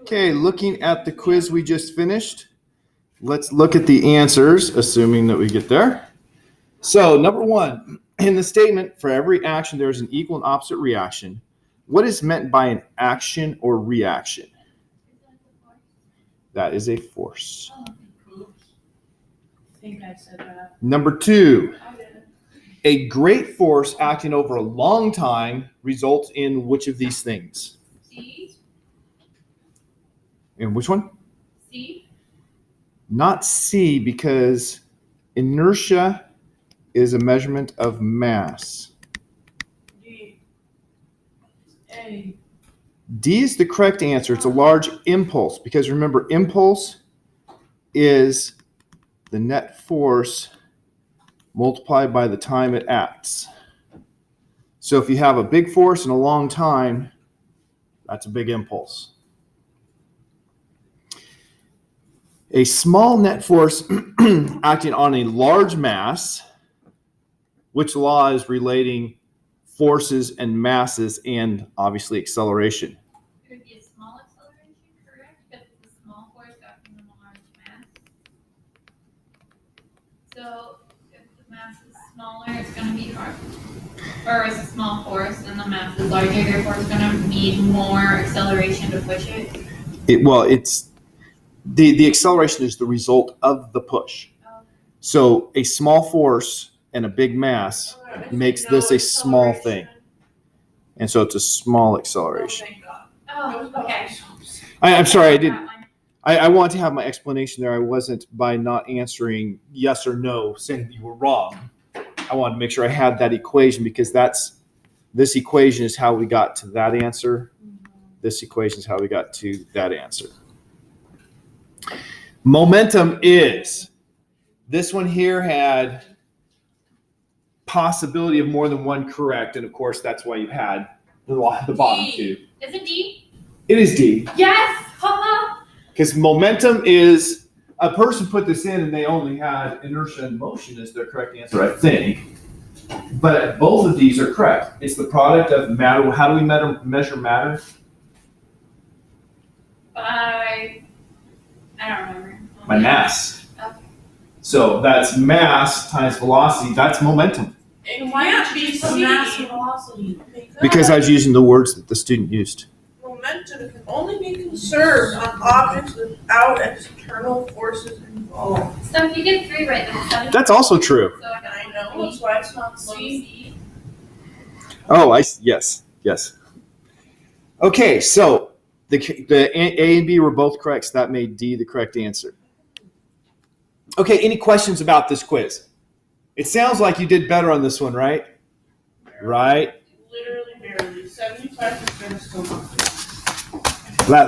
Okay, looking at the quiz we just finished, let's look at the answers, assuming that we get there. So, number one, in the statement, for every action, there is an equal and opposite reaction. What is meant by an action or reaction? That is a force. I think I said that. Number two, a great force acting over a long time results in which of these things? C. And which one? C. Not C, because inertia is a measurement of mass. D. A. D is the correct answer. It's a large impulse, because remember, impulse is the net force multiplied by the time it acts. So if you have a big force in a long time, that's a big impulse. A small net force acting on a large mass, which law is relating forces and masses and obviously acceleration? It would be a small acceleration, correct? Because it's a small force acting on a large mass. So if the mass is smaller, it's going to be hard. Or it's a small force and the mass is larger, therefore it's going to need more acceleration to push it. It's the acceleration is the result of the push. So a small force and a big mass makes this a small thing. And so it's a small acceleration. Oh, okay. I'm sorry, I want to have my explanation there. I wasn't, by not answering yes or no, saying that you were wrong. I wanted to make sure I had that equation, because this equation is how we got to that answer. This equation is how we got to that answer. Momentum is, this one here had possibility of more than one correct, and of course that's why you had the bottom two. Is it D? It is D. Yes! Haha! Because momentum is, a person put this in and they only had inertia and motion as their correct answer, I think. But both of these are correct. It's the product of matter. How do we measure matter? I don't remember. By mass. Okay. So that's mass times velocity. That's momentum. And why not be C. mass and velocity? Because I was using the words that the student used. Momentum can only be conserved on objects without external forces involved. So if you get 3 right, then 7. That's also true. So I got I know, that's why it's not C. C. Oh, yes. Okay, so the A and B were both correct, so that made D the correct answer. Okay, any questions about this quiz? It sounds like you did better on this one, right? Right? Literally barely. 75% is still not.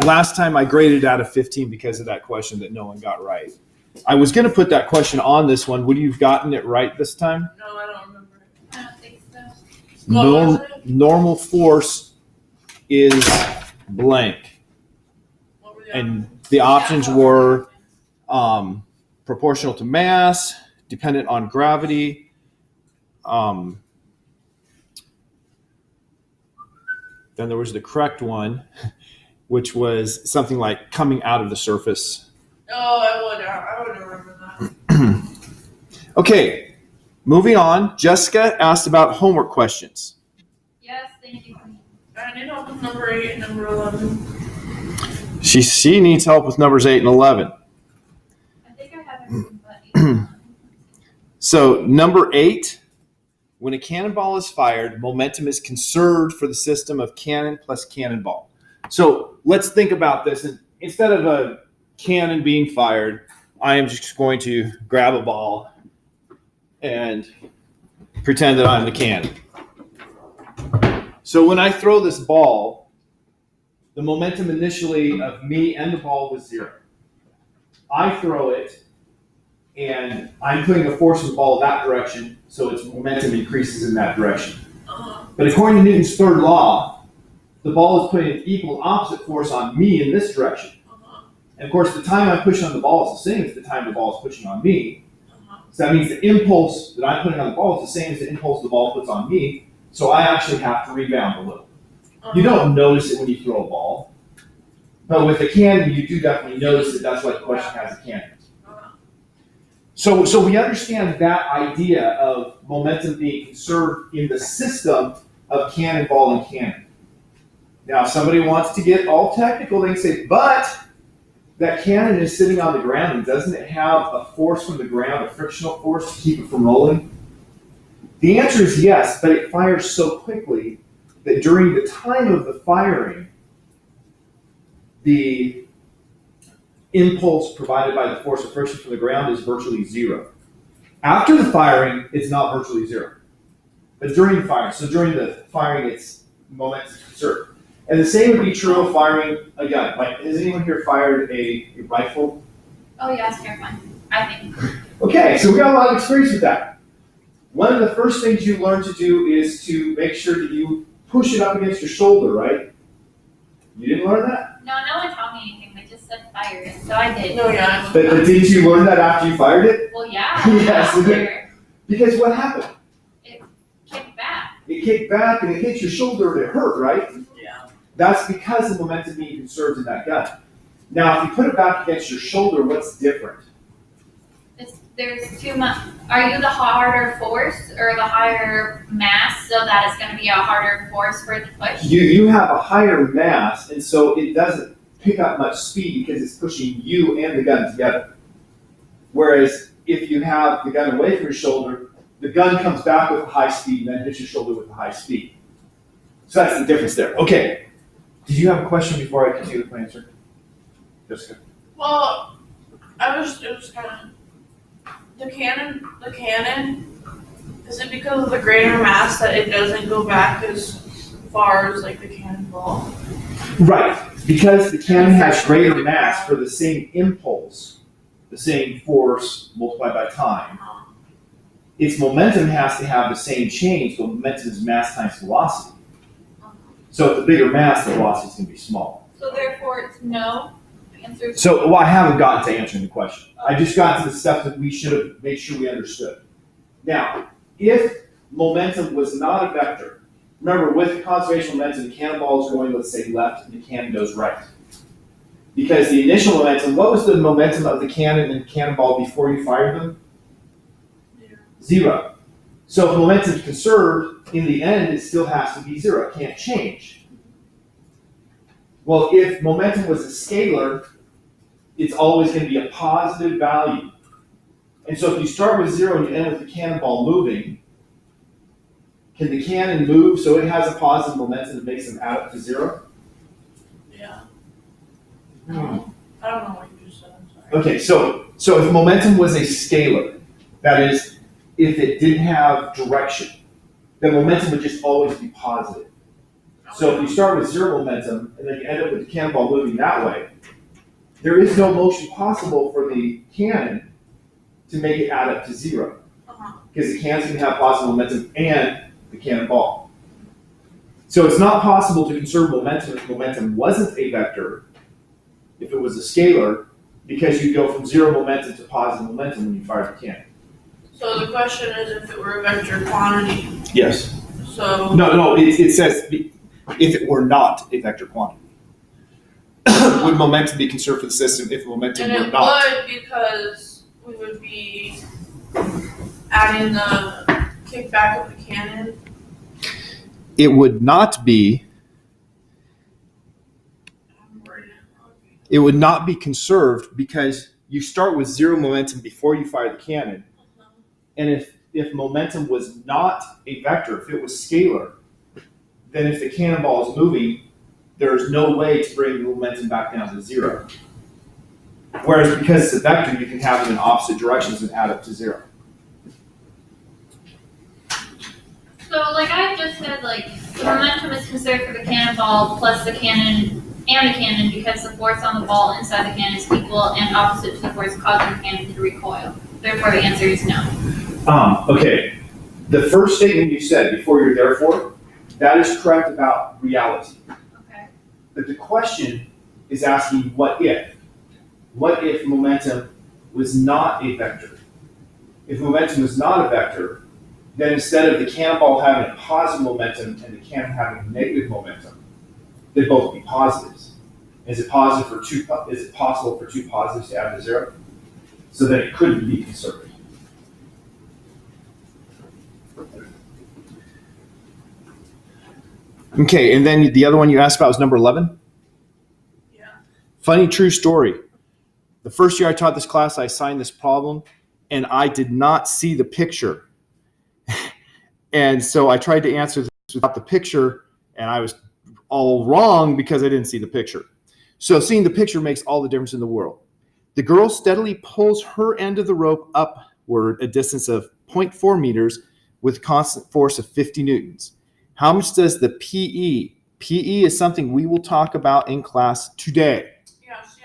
Last time I graded out of 15 because of that question that no one got right. I was going to put that question on this one. Would you have gotten it right this time? No, I don't remember it. I don't think so. Normal force is blank. What were the And the options were proportional to mass, dependent on gravity, then there was the correct one, which was something like coming out of the surface. Oh, I would remember that. Okay, moving on. Jessica asked about homework questions. Yes, thank you. I need help with number 8 and number 11. She needs help with numbers 8 and 11. I think I have everything but 8. So number 8, when a cannonball is fired, momentum is conserved for the system of cannon plus cannonball. So let's think about this. And instead of a cannon being fired, I am just going to grab a ball and pretend that I'm the cannon. So when I throw this ball, the momentum initially of me and the ball was 0. I throw it, and I'm putting a force of the ball that direction, so its momentum increases in that direction. But according to Newton's third law, the ball is putting an equal and opposite force on me in this direction. And of course, the time I push on the ball is the same as the time the ball is pushing on me. So that means the impulse that I'm putting on the ball is the same as the impulse the ball puts on me. So I actually have to rebound a little. You don't notice it when you throw a ball. But with the cannon, you do definitely notice that that's why the question has a cannon. So we understand that idea of momentum being conserved in the system of cannonball and cannon. Now, if somebody wants to get all technical, they can say, but that cannon is sitting on the ground, and doesn't it have a force from the ground, a frictional force to keep it from rolling? The answer is yes, but it fires so quickly that during the time of the firing, the impulse provided by the force of friction from the ground is virtually zero. After the firing, it's not virtually zero. But during the firing, so during the firing, its momentum is conserved. And the same would be true of firing a gun. Like, has anyone here fired a rifle? Oh yeah, it's terrifying, I think. Okay, so we got a lot of experience with that. One of the first things you learn to do is to make sure that you push it up against your shoulder, right? You didn't learn that? No, no one taught me anything, they just said fire it, so I did. No, yeah. But didn't you learn that after you fired it? Well, yeah. Yes. After, Because what happened? it kicked back. It kicked back and it hit your shoulder and it hurt, right? Yeah. That's because the momentum being conserved in that gun. Now, if you put it back against your shoulder, what's different? There's too much. Are you the harder force or the higher mass, so that it's going to be a harder force for it to push? You have a higher mass, and so it doesn't pick up much speed because it's pushing you and the gun together. Whereas if you have the gun away from your shoulder, the gun comes back with a high speed and then hits your shoulder with a high speed. So that's the difference there. Okay. Did you have a question before I continue with my answer? Jessica? Well, it was kind of, the cannon, is it because of the greater mass that it doesn't go back as far as like the cannonball? Right. Because the cannon has greater mass for the same impulse, the same force multiplied by time, its momentum has to have the same change, but momentum is mass times velocity. So with the bigger mass, the velocity is going to be smaller. So therefore, it's no. The answer is So, well, I haven't gotten to answering the question. I just got to the stuff that we should have made sure we understood. Now, if momentum was not a vector, remember with conservation momentum, the cannonball is going, let's say, left, and the cannon goes right. Because the initial momentum, what was the momentum of the cannon and cannonball before you fired them? Zero. So if momentum is conserved, in the end, it still has to be zero. It can't change. Well, if momentum was a scalar, it's always going to be a positive value. And so if you start with zero and you end with the cannonball moving, can the cannon move so it has a positive momentum that makes them add up to zero? Yeah. no. I don't know what you just said, I'm sorry. Okay, so if momentum was a scalar, that is, if it didn't have direction, then momentum would just always be positive. So if you start with zero momentum and then you end up with the cannonball moving that way, there is no motion possible for the cannon to make it add up to zero. Because the cannon's going to have positive momentum and the cannonball. So it's not possible to conserve momentum if momentum wasn't a vector, if it was a scalar, because you go from zero momentum to positive momentum when you fire the cannon. So the question is if it were a vector quantity, Yes. so. No, it says if it were not a vector quantity. Would momentum be conserved for the system if momentum And were it not? would, because we would be adding the kickback of the cannon. It would not be. It would not be conserved because you start with zero momentum before you fire the cannon. And if momentum was not a vector, if it was scalar, then if the cannonball is moving, there's no way to bring the momentum back down to zero. Whereas because it's a vector, you can have it in opposite directions and add up to zero. So, like I just said, like the momentum is conserved for the cannonball plus the cannon and the cannon because the force on the ball inside the cannon is equal and opposite to the force causing the cannon to recoil. Therefore, the answer is no. Okay. The first statement you said before you're therefore, that is correct about reality. Okay. But the question is asking what if? What if momentum was not a vector? If momentum was not a vector, then instead of the cannonball having a positive momentum and the cannon having a negative momentum, they'd both be positives. Is it possible for two positives to add to zero? So then it couldn't be conserved. Okay, and then the other one you asked about was number 11. Yeah. Funny true story. The first year I taught this class, I assigned this problem, and I did not see the picture. And so I tried to answer this without the picture, and I was all wrong because I didn't see the picture. So seeing the picture makes all the difference in the world. The girl steadily pulls her end of the rope upward a distance of 0.4 meters with constant force of 50 newtons. How much does the PE? PE is something we will talk about in class today. Yeah, see,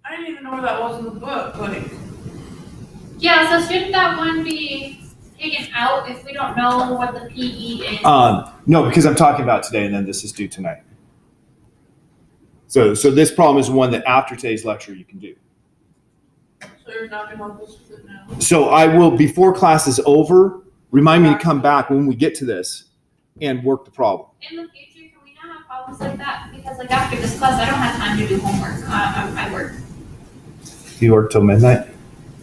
I didn't even know where that was in the book, like. Yeah, so shouldn't that one be taken out if we don't know what the PE is? No, because I'm talking about today, and then this is due tonight. So this problem is one that after today's lecture you can do. So you're not gonna help us with it now? So I will, before class is over, remind me to come back when we get to this and work the problem. In the future, can we not have problems like that? Because like after this class, I don't have time to do homework. I work. You work till midnight?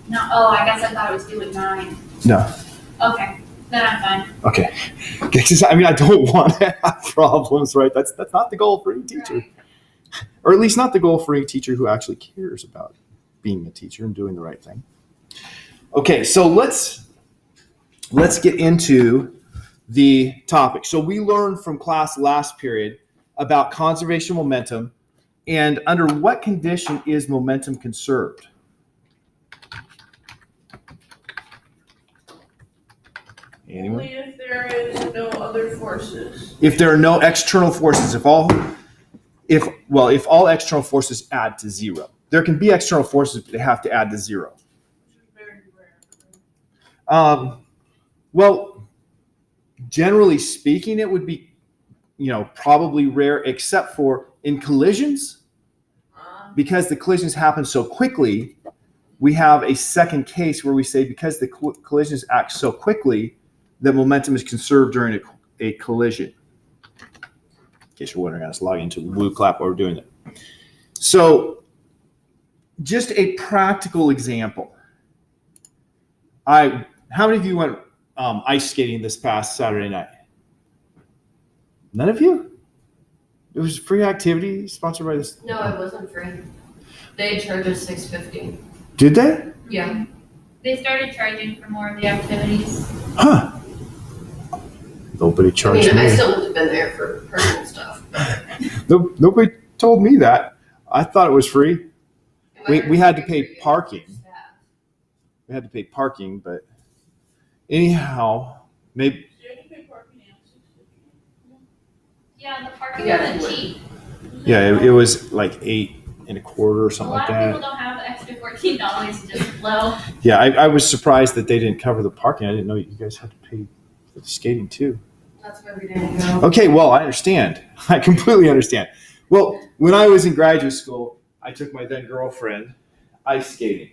No, oh, I guess I thought it was due at 9. No. Okay, then I'm fine. Okay. Because I mean, I don't want to have problems, right? That's not the goal for any teacher. Right. Or at least not the goal for any teacher who actually cares about being a teacher and doing the right thing. Okay, so let's get into the topic. So we learned from class last period about conservation of momentum and under what condition is momentum conserved. Anyone? Only if there is no other forces. If there are no external forces, if all external forces add to zero. There can be external forces, but they have to add to zero. Which is very rare. Well, generally speaking, it would be, probably rare, except for in collisions, because the collisions happen so quickly. We have a second case where we say because the collisions act so quickly, that momentum is conserved during a collision. In case you're wondering, I was logging into Woo Clap while we're doing that. So, just a practical example. How many of you went ice skating this past Saturday night? None of you? It was a free activity sponsored by this. No, it wasn't free. They charged us $6.50. Did they? Yeah. They started charging for more of the activities. Huh. Nobody I charged mean, me. I still would have been there for personal stuff. Nobody told me that. I thought it was free. We had to pay parking. We had to pay parking, but anyhow, maybe. So you have to pay parking and $6.50. Yeah, the parking Yeah, wasn't it cheap. Yeah, it was like $8.25 or A something lot like of people that. don't have the extra $14 just low. Yeah, I was surprised that they didn't cover the parking. I didn't know you guys had to pay for the skating too. That's why we didn't go. Okay, well, I understand. I completely understand. Well, when I was in graduate school, I took my then girlfriend ice skating.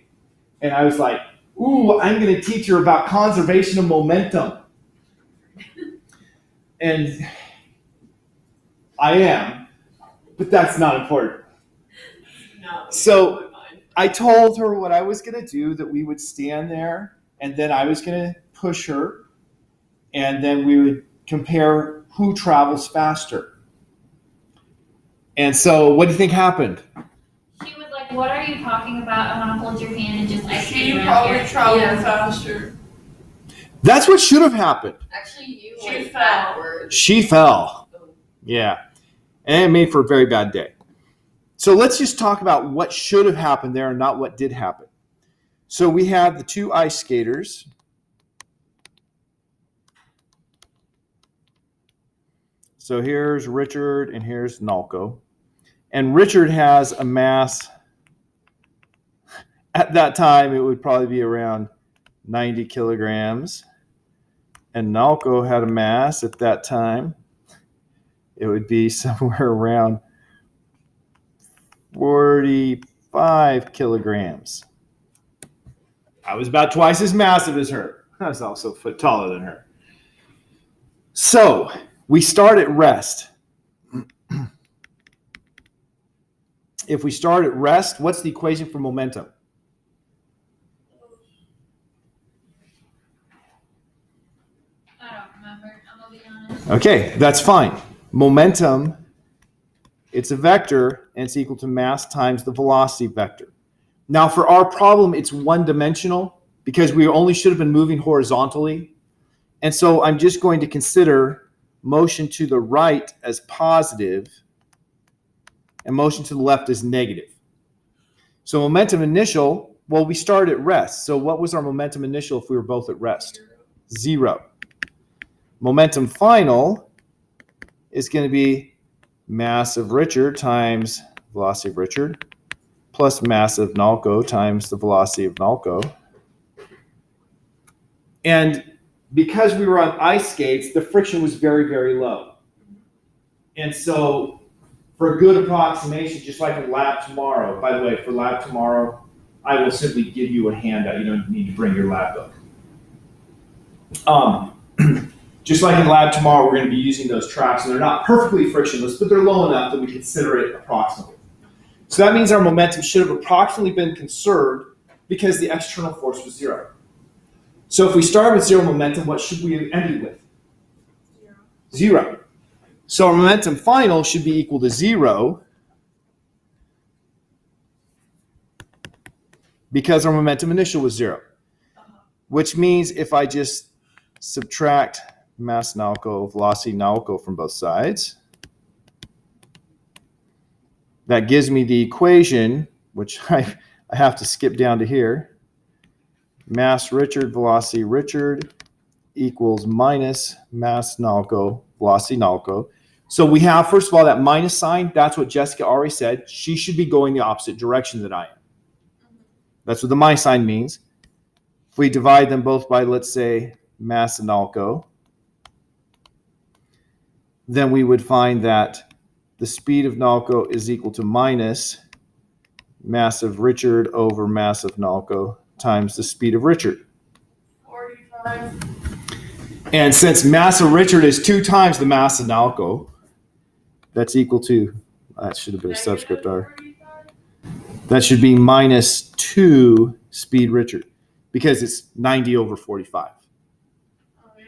And I was like, ooh, I'm going to teach her about conservation of momentum. And I am, but that's not important. No. So I told her what I was going to do, that we would stand there, and then I was going to push her, and then we would compare who travels faster. And so what do you think happened? She was like, what are you talking about? I want to hold your hand and just ice skate She around probably here. traveled Yeah. faster. That's what should have happened. Actually, you She went fell. backwards. She fell. Yeah. And it made for a very bad day. So let's just talk about what should have happened there and not what did happen. So we have the two ice skaters. So here's Richard and here's Nalco. And Richard has a mass, at that time, it would probably be around 90 kilograms. And Nalco had a mass at that time, it would be somewhere around 45 kilograms. I was about twice as massive as her. I was also a foot taller than her. So we start at rest. if we start at rest, what's the equation for momentum? I don't remember, I'm gonna be honest. Okay, that's fine. Momentum, it's a vector, and it's equal to mass times the velocity vector. Now, for our problem, it's one-dimensional because we only should have been moving horizontally. And so I'm just going to consider motion to the right as positive and motion to the left as negative. So momentum initial, well, we started at rest. So what was our momentum initial if we were both at rest? 0. Momentum final is going to be mass of Richard times velocity of Richard plus mass of Nalco times the velocity of Nalco. And because we were on ice skates, the friction was very, very low. And so for a good approximation, just like in lab tomorrow, by the way, for lab tomorrow, I will simply give you a handout. You don't need to bring your lab book. Just like in lab tomorrow, we're going to be using those tracks, and they're not perfectly frictionless, but they're low enough that we consider it approximately. So that means our momentum should have approximately been conserved because the external force was 0. So if we start with 0 momentum, what should we have ended with? 0. So our momentum final should be equal to 0 because our momentum initial was 0. Which means if I just subtract mass Nalco, velocity Nalco from both sides, that gives me the equation, which I have to skip down to here. Mass Richard, velocity Richard equals minus mass Nalco, velocity Nalco. So we have, first of all, that minus sign. That's what Jessica already said. She should be going the opposite direction that I am. That's what the minus sign means. If we divide them both by, let's say, mass Nalco, then we would find that the speed of Nalco is equal to minus mass of Richard over mass of Nalco times the speed of Richard. 45. And since mass of Richard is 2 times the mass of Nalco, that's equal to, that should have been a subscript R. That should be minus 2 speed Richard because it's 90 over 45. Oh, yes.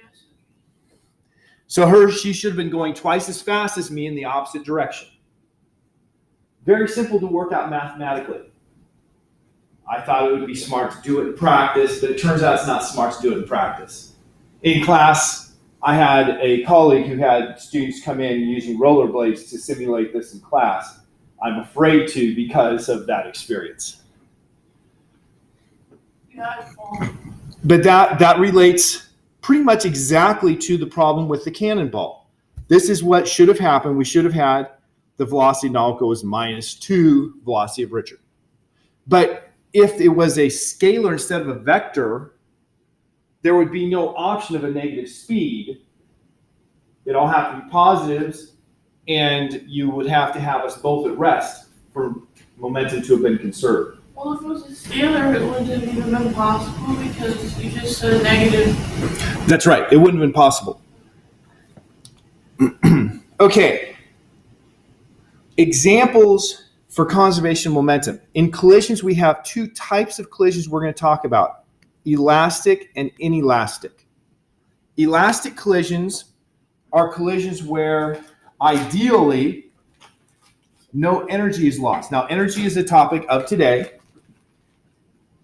So she should have been going twice as fast as me in the opposite direction. Very simple to work out mathematically. I thought it would be smart to do it in practice, but it turns out it's not smart to do it in practice. In class, I had a colleague who had students come in using rollerblades to simulate this in class. I'm afraid to because of that experience. Yeah, I fall. But that relates pretty much exactly to the problem with the cannonball. This is what should have happened. We should have had the velocity of Nalco is minus 2 velocity of Richard. But if it was a scalar instead of a vector, there would be no option of a negative speed. It all have to be positives, and you would have to have us both at rest for momentum to have been conserved. Well, if it was a scalar, it wouldn't have even been possible because you just said a negative. That's right. It wouldn't have been possible. Okay. Examples for conservation of momentum. In collisions, we have 2 types of collisions we're going to talk about: elastic and inelastic. Elastic collisions are collisions where ideally no energy is lost. Now, energy is a topic of today,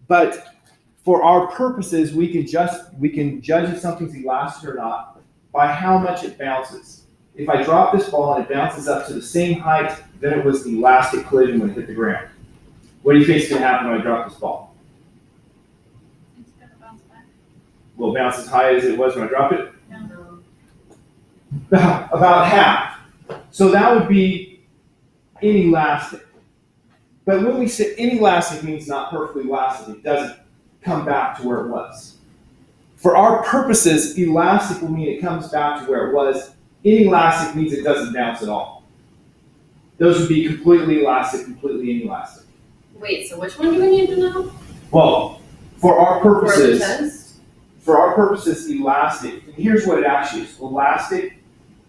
but for our purposes, we can judge if something's elastic or not by how much it bounces. If I drop this ball and it bounces up to the same height than it was the elastic collision when it hit the ground, what do you think is going to happen when I drop this ball? It's gonna bounce back. Will it bounce as high as it was when I dropped it? No. About half. So that would be inelastic. But when we say inelastic means not perfectly elastic, it doesn't come back to where it was. For our purposes, elastic will mean it comes back to where it was. Inelastic means it doesn't bounce at all. Those would be completely elastic, completely inelastic. Wait, so which one do we need to know? Well, for our For the purposes, test? elastic, and here's what it actually is. Elastic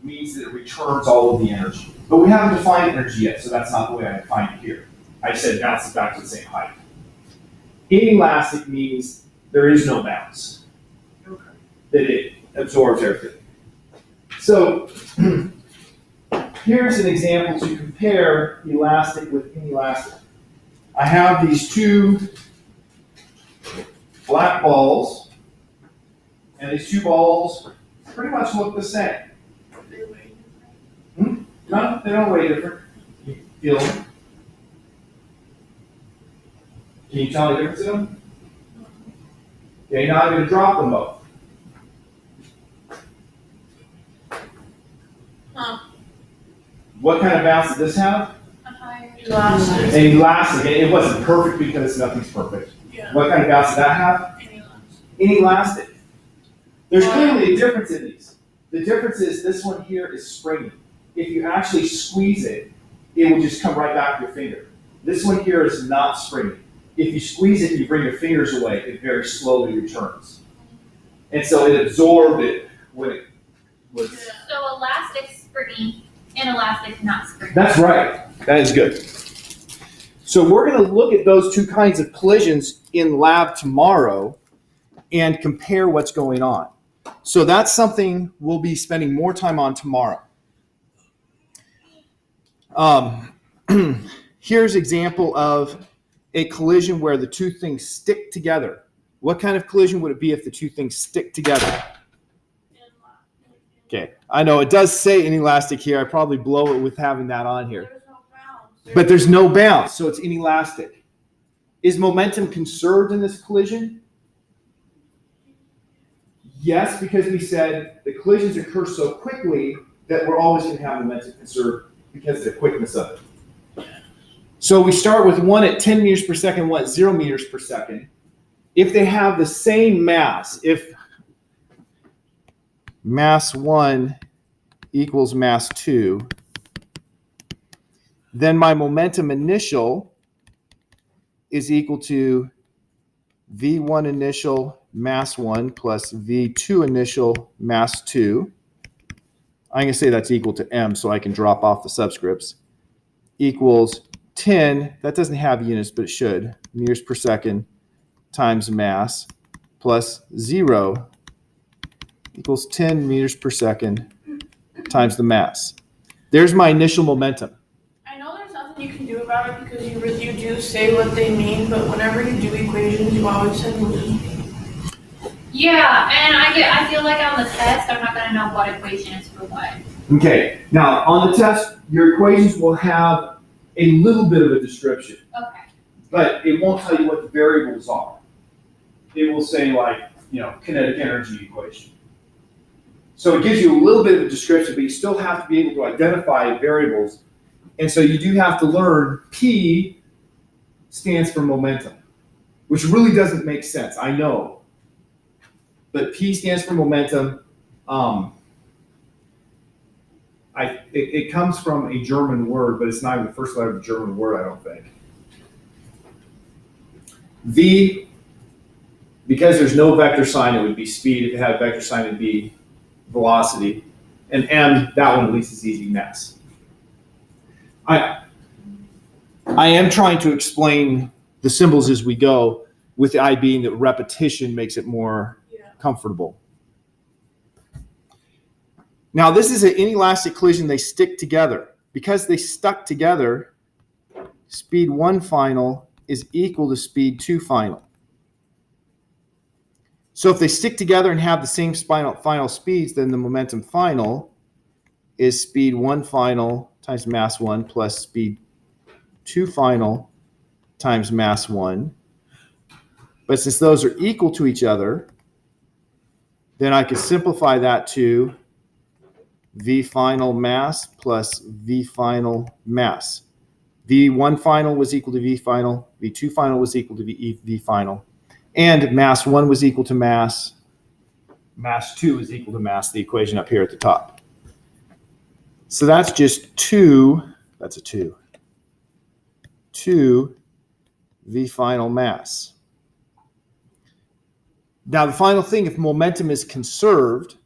means that it returns all of the energy. But we haven't defined energy yet, so that's not the way I define it here. I said bounces back to the same height. Inelastic means there is no bounce. Okay. That it absorbs everything. So here's an example to compare elastic with inelastic. I have these two black balls, and these two balls pretty much look the same. They weigh different. No, they don't weigh different. You feel them? Can you tell the difference in them? Okay, now I'm going to drop them both. Huh. What kind of bounce did this have? A higher. Elastic. An elastic. It wasn't perfect because nothing's perfect. Yeah. What kind of bounce did that have? Inelastic. Inelastic. There's clearly a difference in these. The difference is this one here is springy. If you actually squeeze it, it will just come right back to your finger. This one here is not springy. If you squeeze it and you bring your fingers away, it very slowly returns. And so it absorbed it when it was. Yeah. So elastic springy, inelastic not springy. That's right. That is good. So we're going to look at those two kinds of collisions in lab tomorrow and compare what's going on. So that's something we'll be spending more time on tomorrow. Here's an example of a collision where the two things stick together. What kind of collision would it be if the two things stick together? Okay, I know it does say inelastic here. I probably blow it with having that on here. There's no bounce. But there's no bounce, so it's inelastic. Is momentum conserved in this collision? Yes, because we said the collisions occur so quickly that we're always going to have momentum conserved because of the quickness of it. So we start with one at 10 meters per second, one at 0 meters per second. If they have the same mass, if mass 1 equals mass 2, then my momentum initial is equal to V1 initial mass 1 plus V2 initial mass 2. I'm going to say that's equal to m so I can drop off the subscripts. Equals 10, that doesn't have units, but it should, meters per second times mass plus 0 equals 10 meters per second times the mass. There's my initial momentum. I know there's nothing you can do about it because you do say what they mean, but whenever you do equations, you always say lose. Yeah, and I feel like on the test I'm not gonna know what equation is for what. Okay, now on the test, your equations will have a little bit of a description, Okay. but it won't tell you what the variables are. It will say like, kinetic energy equation. So it gives you a little bit of a description, but you still have to be able to identify variables. And so you do have to learn P stands for momentum, which really doesn't make sense, I know. But P stands for momentum. It comes from a German word, but it's not even the first letter of the German word, I don't think. V, because there's no vector sign, it would be speed. If it had a vector sign, it'd be velocity. And M, that one at least is easy, mass. I am trying to explain the symbols as we go, with the I being that repetition makes it more comfortable. Now, this is an inelastic collision. They stick together. Because they stuck together, speed 1 final is equal to speed 2 final. So if they stick together and have the same final speeds, then the momentum final is speed 1 final times mass 1 plus speed 2 final times mass 1. But since those are equal to each other, then I could simplify that to V final mass plus V final mass. V1 final was equal to V final, V2 final was equal to V final, and mass 1 was equal to mass 2 is equal to mass, the equation up here at the top. So that's just 2 V final mass. Now the final thing, if momentum is conserved,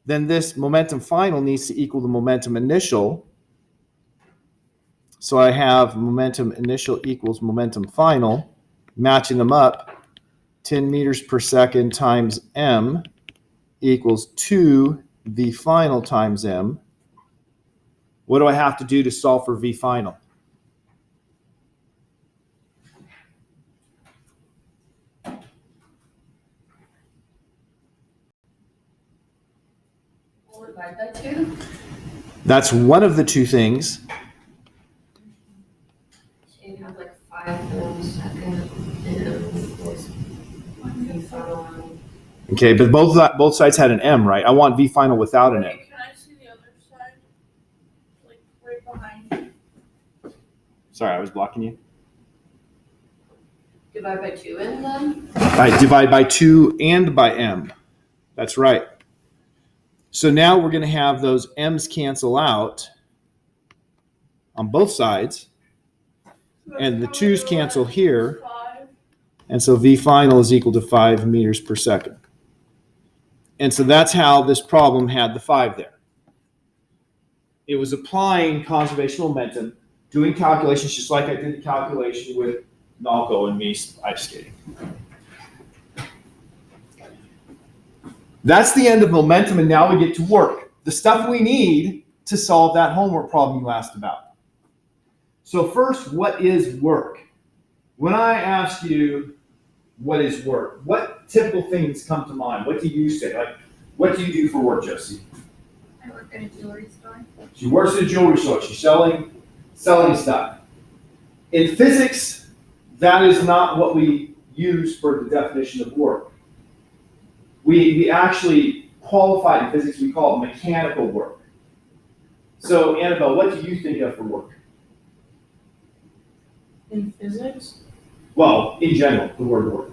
then this momentum final needs to equal the momentum initial. So I have momentum initial equals momentum final, matching them up, 10 meters per second times m equals 2 v final times m. What do I have to do to solve for v final? We'll divide by 2. That's one of the two things. So you have like 5 minutes second and was v final. Okay, but both sides had an m, right? I want v final without an m. Wait, can I see the other side? Like right behind you. Sorry, I was blocking you. Divide by 2 and then? I divide by 2 and by m. That's right. So now we're going to have those m's cancel out on both sides. And the 2's cancel here. And so v final is equal to 5 meters per second. And so that's how this problem had the 5 there. It was applying conservation momentum, doing calculations just like I did the calculation with Nalco and me ice skating. That's the end of momentum, and now we get to work. The stuff we need to solve that homework problem you asked about. So first, what is work? When I ask you what is work, what typical things come to mind? What do you say? Like, what do you do for work, Josie? I work at a jewelry store. She works at a jewelry store. She's selling stuff. In physics, that is not what we use for the definition of work. We actually qualify in physics, we call it mechanical work. So, Annabelle, what do you think of for work? In physics? Well, in general, the word work.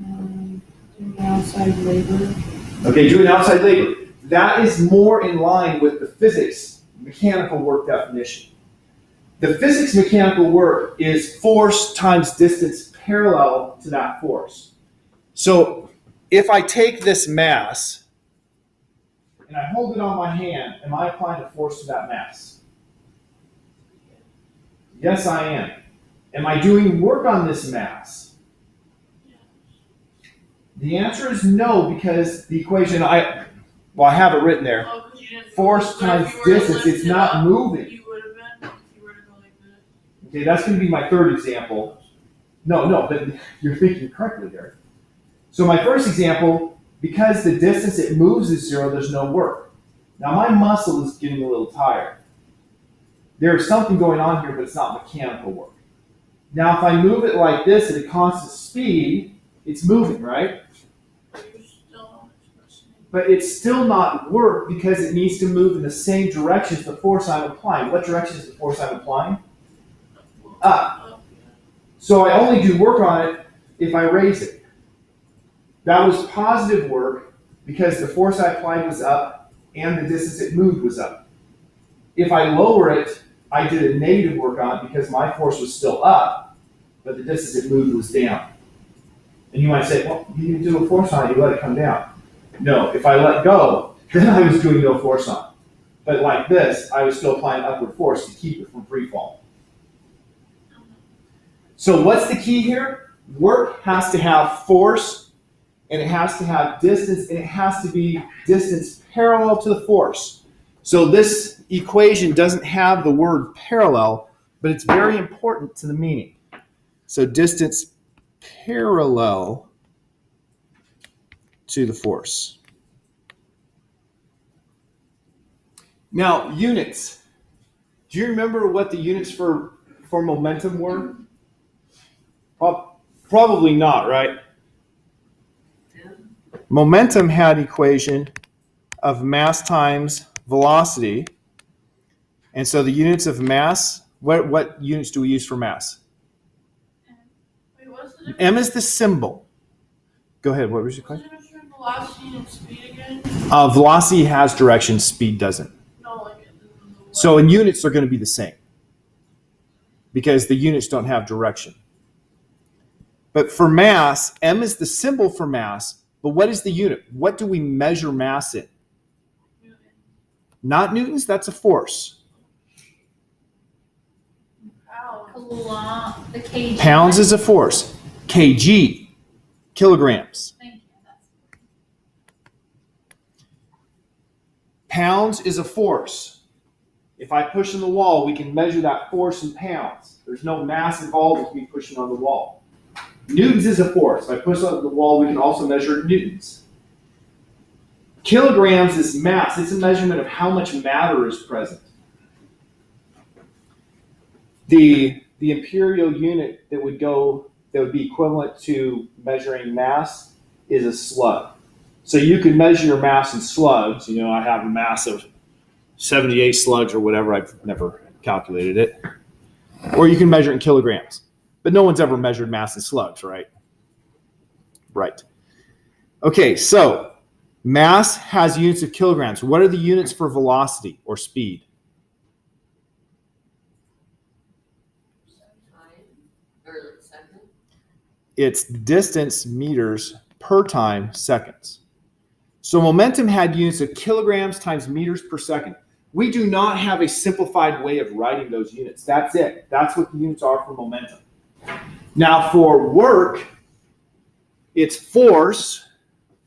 Doing outside labor. Okay, doing outside labor. That is more in line with the physics mechanical work definition. The physics mechanical work is force times distance parallel to that force. So if I take this mass and I hold it on my hand, am I applying a force to that mass? Yes, I am. Am I doing work on this mass? The answer is no, because the equation I have it written there. Oh, 'cause you didn't Force move. But times if you were to distance, lift it's it not up, moving. You would have been if you were to go like this. Okay, that's going to be my third example. No, but you're thinking correctly there. So my first example, because the distance it moves is 0, there's no work. Now my muscle is getting a little tired. There's something going on here, but it's not mechanical work. Now if I move it like this at a constant speed, it's moving, right? But you're still not expressing it. But it's still not work because it needs to move in the same direction as the force I'm applying. What direction is the force I'm applying? Up. So I only do work on it if I raise it. That was positive work because the force I applied was up and the distance it moved was up. If I lower it, I did a negative work on it because my force was still up, but the distance it moved was down. And you might say, well, you didn't do a force on it, you let it come down. No, if I let go, then I was doing no force on it. But like this, I was still applying upward force to keep it from free fall. So what's the key here? Work has to have force, and it has to have distance, and it has to be distance parallel to the force. So this equation doesn't have the word parallel, but it's very important to the meaning. So distance parallel to the force. Now, units. Do you remember what the units for momentum were? Probably not, right? Momentum had equation of mass times velocity. And so the units of mass, what units do we use for mass? Wait, what's the difference? M is the symbol. Go ahead, what was your What's the question? difference between velocity and speed again? Velocity has direction, speed doesn't. No, like in the So in units, they're going to be the same because the units don't have direction. But for mass, M is the symbol for mass, but what is the unit? What do we measure mass in? Not newtons, that's a force. The kg. Pounds is a force. Kg, kilograms. Thank you. That's Pounds is a force. If I push on the wall, we can measure that force in pounds. There's no mass involved with me pushing on the wall. Newtons is a force. If I push on the wall, we can also measure it in newtons. Kilograms is mass. It's a measurement of how much matter is present. The imperial unit that would be equivalent to measuring mass is a slug. So you can measure your mass in slugs. You know, I have a mass of 78 slugs or whatever. I've never calculated it. Or you can measure it in kilograms. But no one's ever measured mass in slugs, right? Right. Okay, so mass has units of kilograms. What are the units for velocity or speed? Second. It's distance meters per time seconds. So momentum had units of kilograms times meters per second. We do not have a simplified way of writing those units. That's it. That's what the units are for momentum. Now for work, it's force.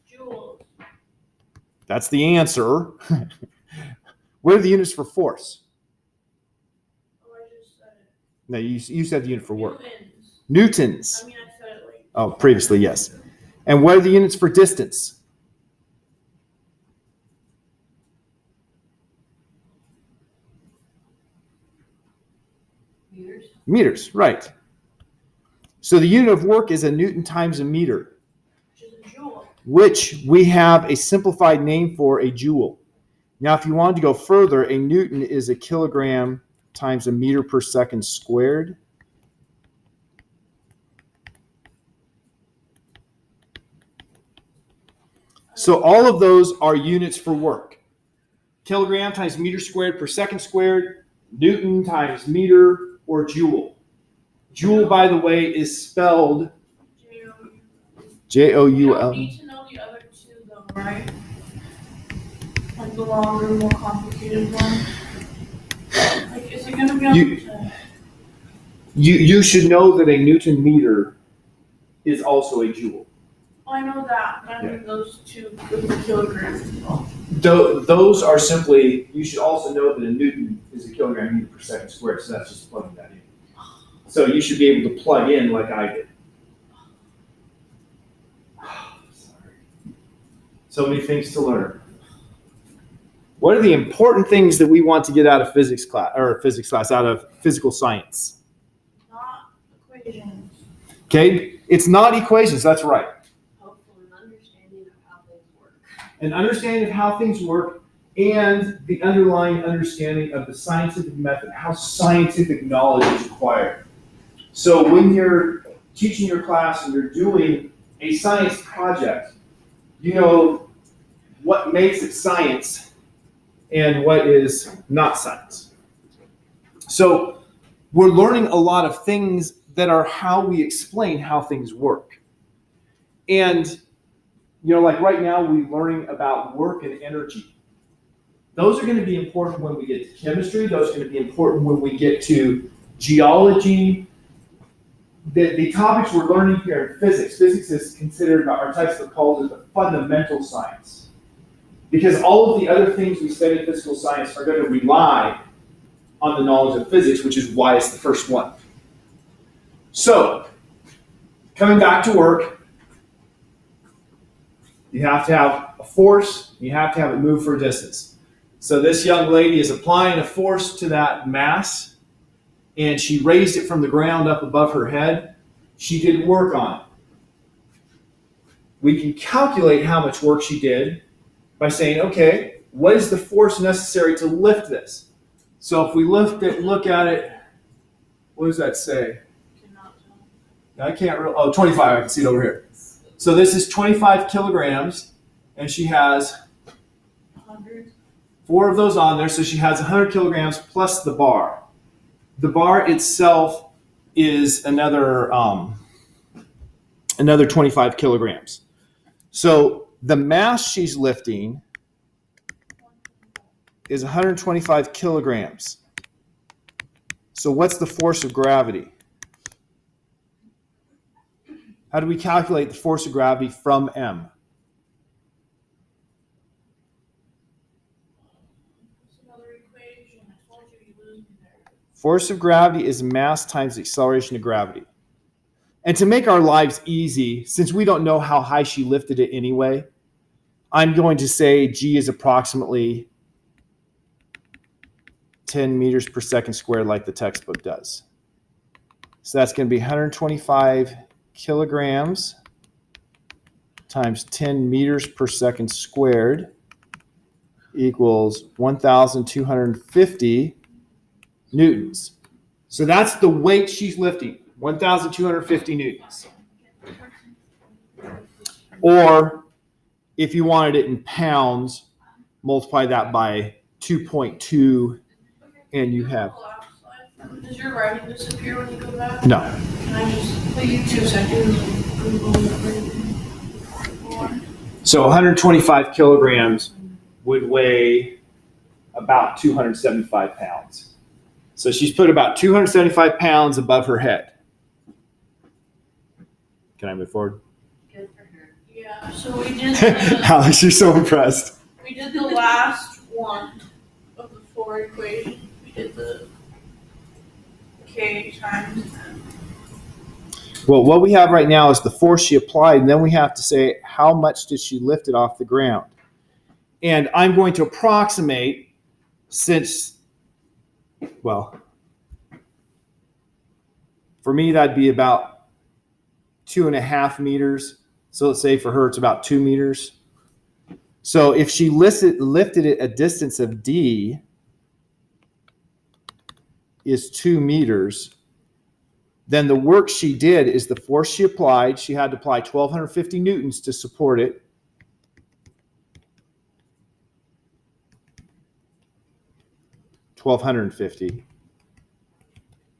Joules. That's the answer. What are the units for force? Oh, I just said it. No, you said the unit for work. Newtons. Newtons. I mean, I said it like. Oh, previously, yes. And what are the units for distance? Meters. Meters, right. So the unit of work is a Newton times a meter, Which is a joule. which we have a simplified name for, a joule. Now, if you wanted to go further, a Newton is a kilogram times a meter per second squared. So all of those are units for work. Kilogram times meter squared per second squared, Newton times meter, or joule. Joule, by the way, is spelled J-O-U. You Joul. don't need to know the other two though, right? Like the longer, more complicated one. Like, is it gonna be on the You should know that a Newton meter is also a joule. Oh, I know that, but I mean those two with the kilograms involved. Those are simply, you should also know that a Newton is a kilogram meter per second squared, so that's just plugging that in. So you should be able to plug in like I did. Sorry. So many things to learn. What are the important things that we want to get out of physics class, out of physical science? Not equations. Okay, it's not equations, that's right. Hopefully an understanding of how things work. An understanding of how things work and the underlying understanding of the scientific method, how scientific knowledge is acquired. So when you're teaching your class and you're doing a science project, you know what makes it science and what is not science. So we're learning a lot of things that are how we explain how things work. And, you know, like right now we're learning about work and energy. Those are going to be important when we get to chemistry. Those are going to be important when we get to geology. The topics we're learning here in physics. Physics is considered, our textbook calls it the fundamental science. Because all of the other things we study in physical science are going to rely on the knowledge of physics, which is why it's the first one. So, coming back to work, you have to have a force, you have to have it move for a distance. So this young lady is applying a force to that mass, and she raised it from the ground up above her head. She did work on it. We can calculate how much work she did by saying, okay, what is the force necessary to lift this? So if we lift it, look at it, what does that say? Cannot tell. I can't really, 25, I can see it over here. So this is 25 kilograms, and she has 100. 4 of those on there, so she has 100 kilograms plus the bar. The bar itself is another 25 kilograms. So the mass she's lifting is 125 kilograms. So what's the force of gravity? How do we calculate the force of gravity from M? It's another equation. I told you you lose me there. Force of gravity is mass times the acceleration of gravity. And to make our lives easy, since we don't know how high she lifted it anyway, I'm going to say G is approximately 10 meters per second squared like the textbook does. So that's going to be 125 kilograms times 10 meters per second squared equals 1,250 newtons. So that's the weight she's lifting, 1,250 newtons. Or if you wanted it in pounds, multiply that by 2.2 and you have... Does your writing disappear when you go back? No. Can I just put you 2 seconds? So 125 kilograms would weigh about 275 pounds. So she's put about 275 pounds above her head. Can I move forward? Good for her. Yeah, so we did the, Alex, you're so impressed. we did the last one of the 4 equations. We did the K times M. Well, what we have right now is the force she applied, and then we have to say how much did she lift it off the ground. And I'm going to approximate, since, well, for me that'd be about 2.5 meters. So let's say for her it's about 2 meters. So if she lifted it a distance of D is 2 meters, then the work she did is the force she applied. She had to apply 1,250 newtons to support it. $1,250.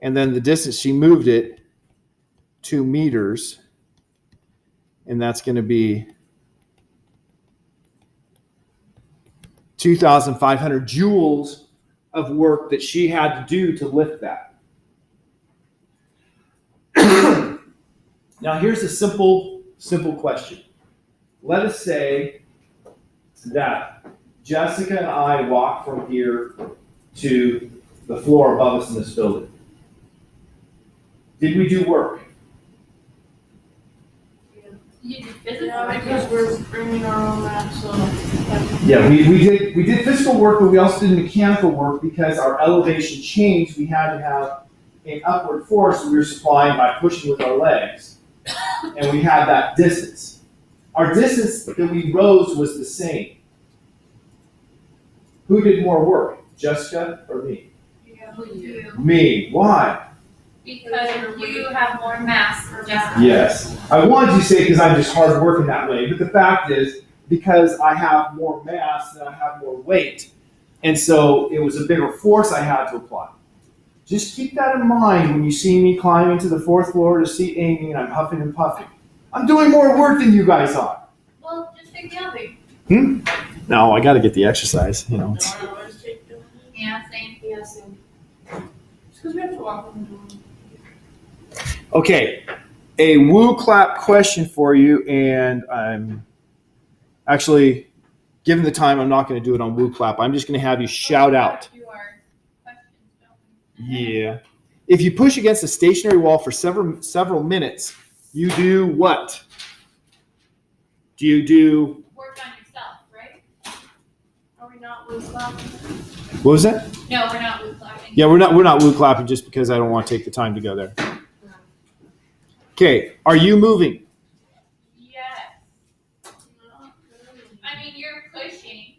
And then the distance she moved it, 2 meters. And that's going to be 2,500 joules of work that she had to do to lift that. Now here's a simple question. Let us say that Jessica and I walk from here to the floor above us in this building. Did we do work? You did physical Yeah, work. because we're bringing our own math, so. Yeah, we did physical work, but we also did mechanical work because our elevation changed. We had to have an upward force we were supplying by pushing with our legs. And we had that distance. Our distance that we rose was the same. Who did more work, Jessica or me? Yeah. You. Me. Why? Because you have more mass than Jessica. Yes. I wanted to say because I'm just hard working that way, but the fact is because I have more mass and I have more weight. And so it was a bigger force I had to apply. Just keep that in mind when you see me climbing to the 4th floor to see Amy and I'm huffing and puffing. I'm doing more work than you guys are. Well, just take the elevator. No, I got to get the exercise, you know. Don't I always take them? Yeah, same. Yeah, same. It's because we have to walk in the door. Okay, a woo clap question for you, and I'm actually, given the time, I'm not going to do it on woo clap. I'm just going to have you shout out. Do our questions, don't we? Yeah. If you push against a stationary wall for several minutes, you do what? Do you do, Work on yourself, right? Are we not loose laughing? what was that? No, we're not loop clapping. Yeah, we're not woo clapping just because I don't want to take the time to go there. Okay, are you moving? Yes. I mean, you're pushing.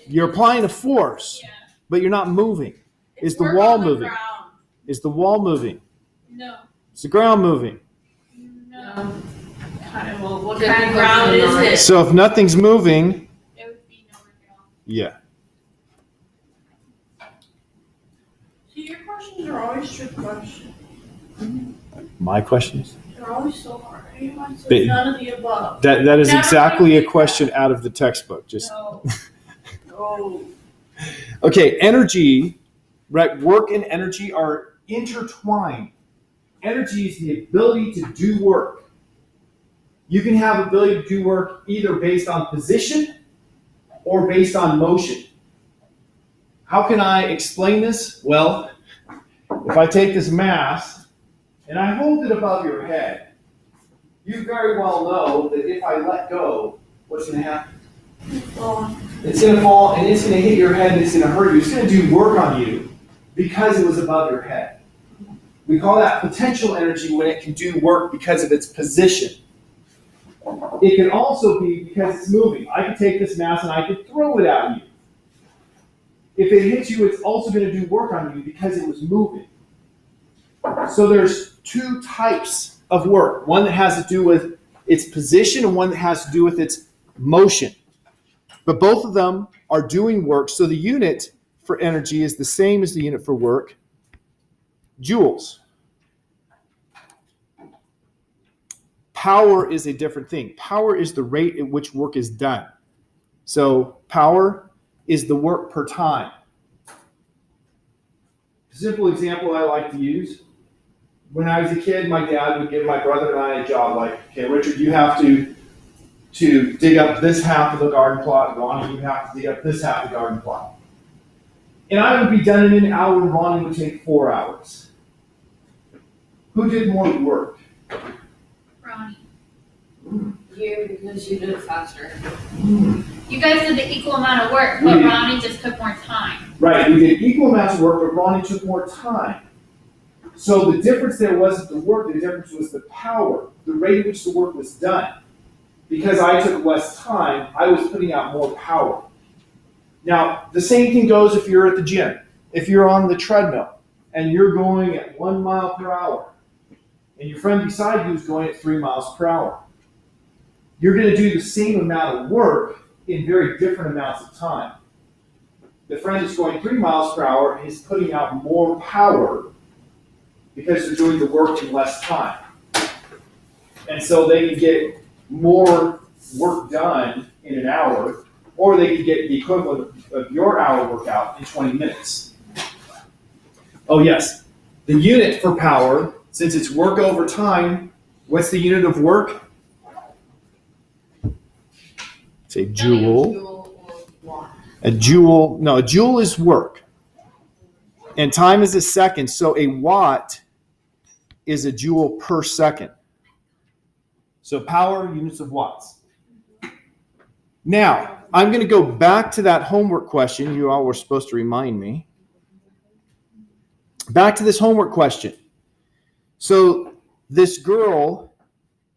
You're applying a force, Yeah. but you're not moving. Is It's the work wall on the moving? ground. Is the wall moving? No. Is the ground moving? No. Well, what Then kind of we go ground to the is north. it? So if nothing's moving, It would be no ground. yeah. See, your questions are always trick questions. My questions? They're always so hard. I hate mine, so They- none of the above. That is Never exactly a mind. question out of the textbook. Just No. No. okay. Energy, right? Work and energy are intertwined. Energy is the ability to do work. You can have ability to do work either based on position or based on motion. How can I explain this? Well, if I take this mass and I hold it above your head, you very well know that if I let go, what's going to happen? It's going to fall and it's going to hit your head and it's going to hurt you. It's going to do work on you because it was above your head. We call that potential energy when it can do work because of its position. It can also be because it's moving. I could take this mass and I could throw it at you. If it hits you, it's also going to do work on you because it was moving. So there's two types of work. One that has to do with its position and one that has to do with its motion. But both of them are doing work. So the unit for energy is the same as the unit for work. Joules. Power is a different thing. Power is the rate at which work is done. So power is the work per time. A simple example I like to use. When I was a kid, my dad would give my brother and I a job like, okay, Richard, you have to dig up this half of the garden plot. Ronnie, you have to dig up this half of the garden plot. And I would be done in an hour. Ronnie would take 4 hours. Who did more work? Ronnie. You, because you did it faster. You guys did the equal amount of work, but Ronnie just took more time. Right, we did equal amounts of work, but Ronnie took more time. So the difference there wasn't the work, the difference was the power, the rate at which the work was done. Because I took less time, I was putting out more power. Now, the same thing goes if you're at the gym. If you're on the treadmill and you're going at 1 mile per hour, and your friend beside you is going at 3 miles per hour, you're going to do the same amount of work in very different amounts of time. The friend that's going 3 miles per hour is putting out more power because they're doing the work in less time. And so they can get more work done in an hour, or they can get the equivalent of your hour workout in 20 minutes. Oh yes, the unit for power, since it's work over time, what's the unit of work? Say joule. A joule is work. And time is a second, so a watt is a joule per second. So power, units of watts. Now, I'm going to go back to that homework question. You all were supposed to remind me. Back to this homework question. So this girl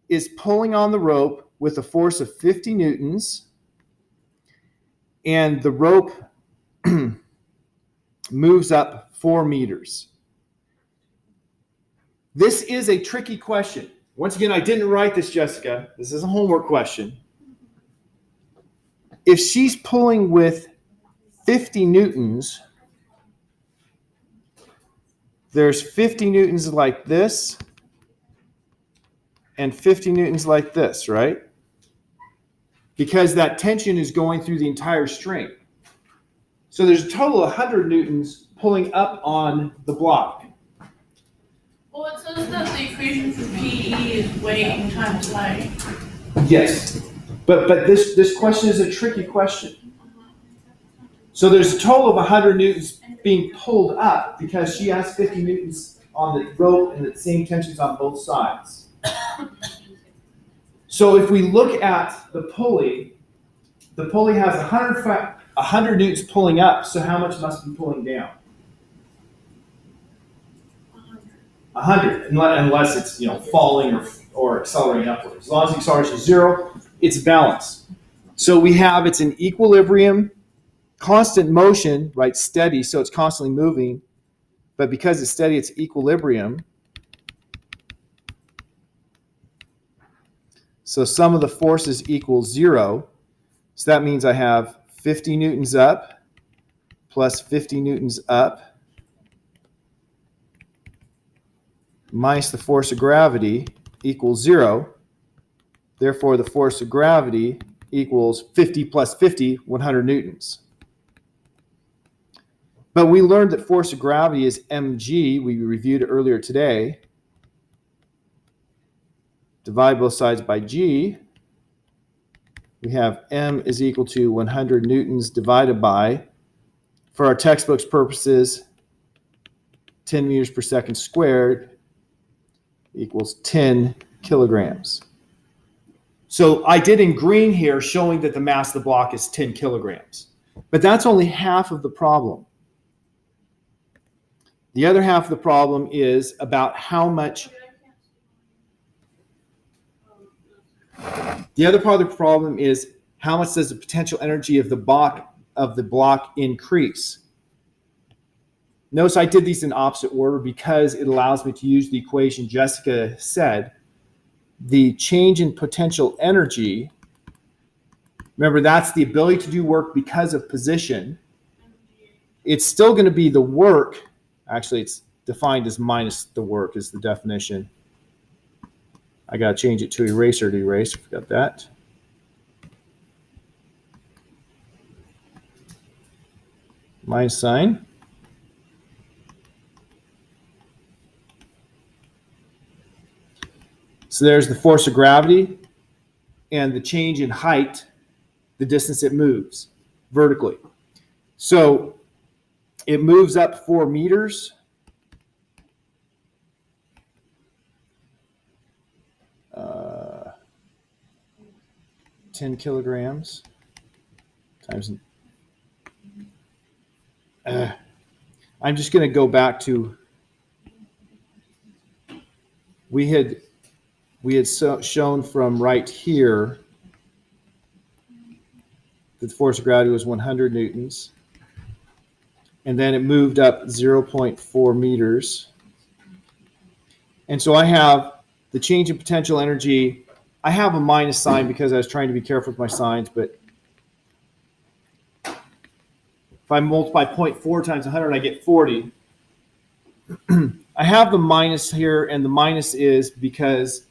is pulling on the rope with a force of 50 newtons, and the rope moves up 4 meters. This is a tricky question. Once again, I didn't write this, Jessica. This is a homework question. If she's pulling with 50 newtons, there's 50 newtons like this and 50 newtons like this, right? Because that tension is going through the entire string. So there's a total of 100 newtons pulling up on the block. Well, it says that the equation for PE is weight times height. Yes, but this question is a tricky question. So there's a total of 100 newtons being pulled up because she has 50 newtons on the rope and the same tensions on both sides. So if we look at the pulley has 100 newtons pulling up, so how much must be pulling down? 100, unless it's falling or accelerating upward. As long as the acceleration is 0, it's balanced. So we have it's an equilibrium, constant motion, right? Steady, so it's constantly moving. But because it's steady, it's equilibrium. So sum of the forces equals 0. So that means I have 50 newtons up plus 50 newtons up minus the force of gravity equals 0. Therefore, the force of gravity equals 50 plus 50, 100 newtons. But we learned that force of gravity is mg. We reviewed it earlier today. Divide both sides by g. We have m is equal to 100 newtons divided by, for our textbook's purposes, 10 meters per second squared equals 10 kilograms. So I did in green here showing that the mass of the block is 10 kilograms. But that's only half of the problem. The other half of the problem is about how much. The other part of the problem is how much does the potential energy of the block increase? Notice I did these in opposite order because it allows me to use the equation Jessica said. The change in potential energy, remember that's the ability to do work because of position. It's still going to be the work. Actually, it's defined as minus the work is the definition. I got to change it to eraser to erase. Forgot that. Minus sign. So there's the force of gravity and the change in height, the distance it moves vertically. So it moves up 4 meters. 10 kilograms times. I'm just going to go back to, we had shown from right here that the force of gravity was 100 newtons. And then it moved up 0.4 meters. And so I have the change in potential energy. I have a minus sign because I was trying to be careful with my signs, but if I multiply 0.4 times 100, I get 40. I have the minus here, and the minus is because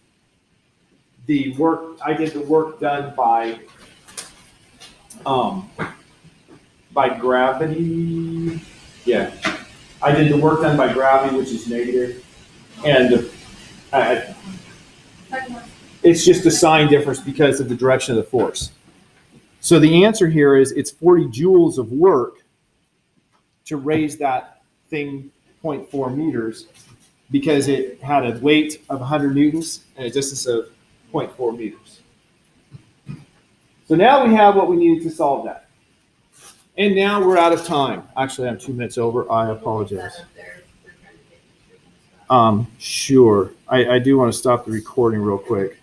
I did the work done by gravity. Yeah, I did the work done by gravity, which is negative, and it's just a sign difference because of the direction of the force. So the answer here is it's 40 joules of work to raise that thing 0.4 meters because it had a weight of 100 newtons and a distance of 0.4 meters. So now we have what we needed to solve that. And now we're out of time. Actually, I'm 2 minutes over. I apologize. Sure. I do want to stop the recording real quick.